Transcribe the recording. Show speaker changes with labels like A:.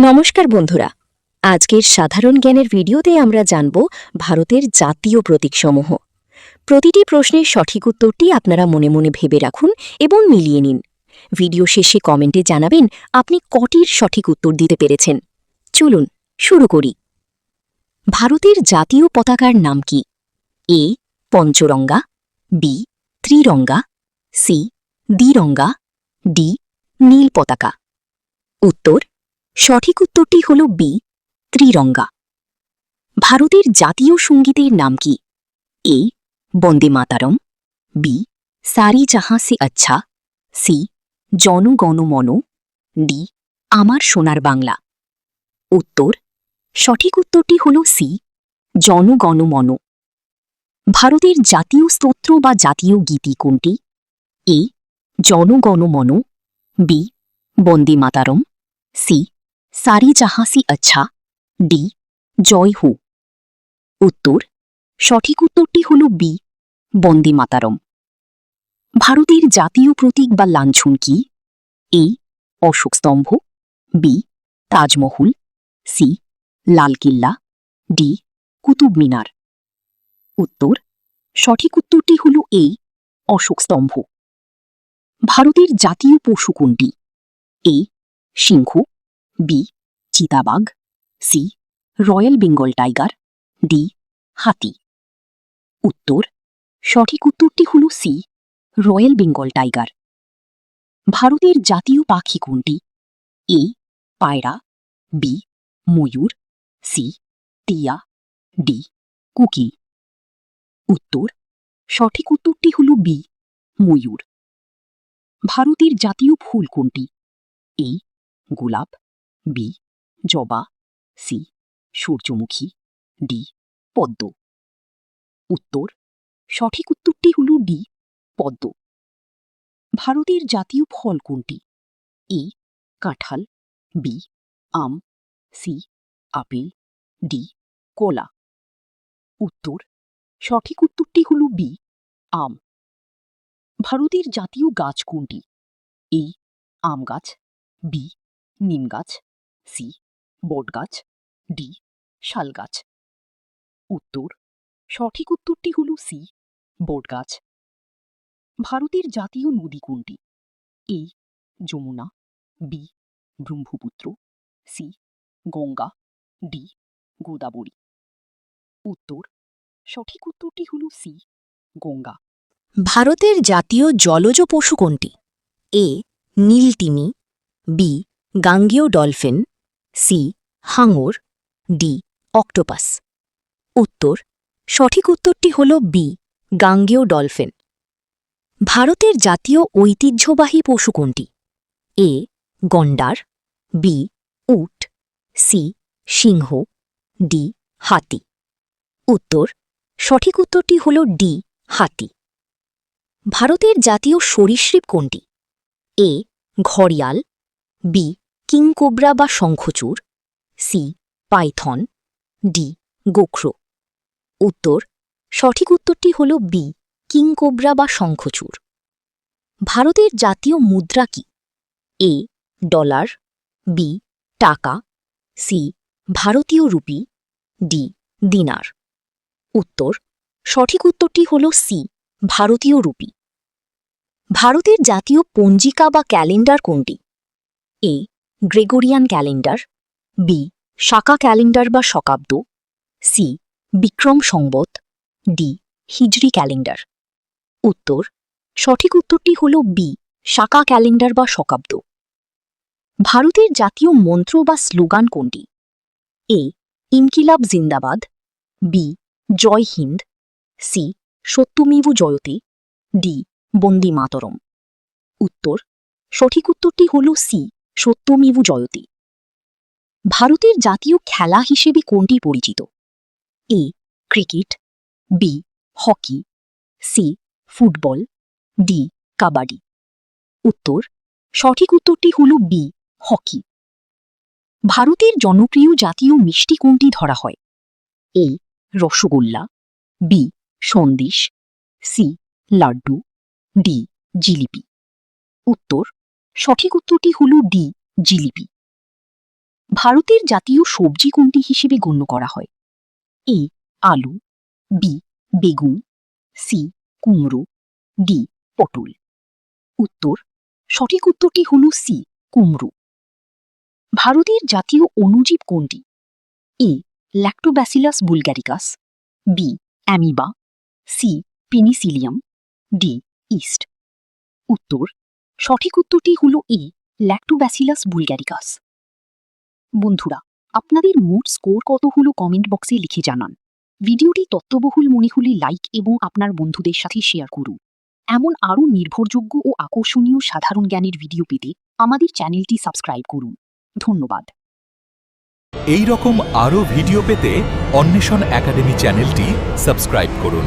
A: নমস্কার বন্ধুরা, আজকের সাধারণ জ্ঞানের ভিডিওতে আমরা জানব ভারতের জাতীয় প্রতীকসমূহ। প্রতিটি প্রশ্নের সঠিক উত্তরটি আপনারা মনে মনে ভেবে রাখুন এবং মিলিয়ে নিন। ভিডিও শেষে কমেন্টে জানাবেন আপনি কটির সঠিক উত্তর দিতে পেরেছেন। চলুন শুরু করি। ভারতের জাতীয় পতাকার নাম কি? এ পঞ্চরঙ্গা, বি ত্রিরঙ্গা, সি দ্বিরঙ্গা, ডি নীল পতাকা। উত্তর সঠিক উত্তরটি হল বি ত্রিরঙ্গা। ভারতের জাতীয় সঙ্গীতের নাম কি? এ বন্দে মাতারম, বি সারি জাহাঁ সে আচ্ছা, সি জন গণ মন, ডি আমার সোনার বাংলা। উত্তর সঠিক উত্তরটি হল সি জন গণ মন। ভারতের জাতীয় স্তোত্র বা জাতীয় গীতি কোনটি? এ জন গণ মন, বি বন্দে মাতারম, সি সারি জাহাঁ সি আচ্ছা, ডি জয় হো। উত্তর সঠিক উত্তরটি হল বি বন্দে মাতারম। ভারতের জাতীয় প্রতীক বা লাঞ্ছন কি? A Ashoka Stambh, B Taj Mahal, C Lal Qila, D Qutub Minar. উত্তর সঠিক উত্তরটি হল এ অশোক স্তম্ভ। ভারতের জাতীয় পশু কোনটি? এ সিংহ, বি চিতাবাঘ, C royal Bengal tiger, D হাতি। উত্তর সঠিক উত্তরটি হল সি রয়্যাল বেঙ্গল টাইগার। ভারতের জাতীয় পাখি কোনটি? এ পায়রা, বি ময়ূর, সি টিয়া, ডি কোকিল। উত্তর সঠিক উত্তরটি হল বি ময়ূর। ভারতের জাতীয় ফুল কোনটি? এ গোলাপ, বি জবা, সি সূর্যমুখী, ডি পদ্ম। উত্তর সঠিক উত্তরটি হল ডি পদ্ম। ভারতের জাতীয় ফল কোনটি? এ কাঁঠাল, বি আম, সি আপেল, ডি কলা। উত্তর সঠিক উত্তরটি হল বি আম। ভারতের জাতীয় গাছ কোনটি? এ আম গাছ, বি নিম গাছ, সি বট গাছ, ডি শাল গাছ। উত্তর সঠিক উত্তরটি হল সি বট গাছ। ভারতের জাতীয় নদী কোনটি? A Yamuna, B Brahmaputra, C Ganga, D Godavari. উত্তর সঠিক উত্তরটি হল সি গঙ্গা। ভারতের জাতীয় জলজ পশু কোনটি? এ নীল তিমি, বি গাঙ্গেয় ডলফিন, সি হাঙর, ডি অক্টোপাস। উত্তর সঠিক উত্তরটি হল বি গাঙ্গেয় ডলফিন। ভারতের জাতীয় ঐতিহ্যবাহী পশু কোনটি? এ গন্ডার, বি উট, সি সিংহ, ডি হাতি। উত্তর সঠিক উত্তরটি হল ডি হাতি। ভারতের জাতীয় সরীসৃপ কোনটি? এ ঘড়িয়াল, বি কিংকোবরা বা শঙ্খচূড়, সি পাইথন, ডি গোখরো। উত্তর সঠিক উত্তরটি হল বি কিংকোবরা বা শঙ্খচূড়। ভারতের জাতীয় মুদ্রা কি? এ ডলার, বি টাকা, সি ভারতীয় রুপি, ডি দিনার। উত্তর সঠিক উত্তরটি হল সি ভারতীয় রুপি। ভারতের জাতীয় পঞ্জিকা বা ক্যালেন্ডার কোনটি? A Gregorian calendar, B Shaka calendar বা Shakabda, C Vikram Samvat, D Hijri calendar. উত্তর সঠিক উত্তরটি হল বি শাকা ক্যালেন্ডার বা শকাব্দ। ভারতের জাতীয় মন্ত্র বা স্লোগান কোনটি? এ ইনকিলাব জিন্দাবাদ, বি জয় হিন্দ, সি সত্যমেব জয়তে, ডি বন্দে মাতরম। উত্তর সঠিক উত্তরটি হল সি সত্যমেব জয়তে। ভারতের জাতীয় খেলা হিসেবে কোনটি পরিচিত? A cricket, B hockey, C football, D kabaddi. উত্তর সঠিক উত্তরটি হল বি হকি। ভারতের জনপ্রিয় জাতীয় মিষ্টি কোনটি ধরা হয়? A rasgulla, B sandesh, C laddu, D jalebi. উত্তর সঠিক উত্তরটি হল ডি জিলিপি।
B: ভারতের জাতীয় সবজি কোনটি হিসেবে গণ্য করা হয়? এ আলু, বি বেগুন, সি কুমড়ো, ডি পটল। উত্তর, সঠিক উত্তরটি হল সি কুমড়ো। ভারতের জাতীয় অণুজীব কোনটি? A Lactobacillus bulgaricus, B amoeba, C penicillium, D yeast. উত্তর, সঠিক উত্তরটি হল এ ল্যাক্টোব্যাসিলাস বুলগ্যারিকাস। বন্ধুরা, আপনাদের মোট স্কোর কত হলো কমেন্ট বক্সে লিখে জানান। ভিডিওটি তথ্যবহুল মনে হলে লাইক এবং আপনার বন্ধুদের সাথে শেয়ার করুন। এমন আরও নির্ভরযোগ্য ও আকর্ষণীয় সাধারণ জ্ঞানের ভিডিও পেতে আমাদের চ্যানেলটি সাবস্ক্রাইব করুন। ধন্যবাদ।
C: এই রকম আরও ভিডিও পেতে অন্বেষণ একাডেমি চ্যানেলটি সাবস্ক্রাইব করুন।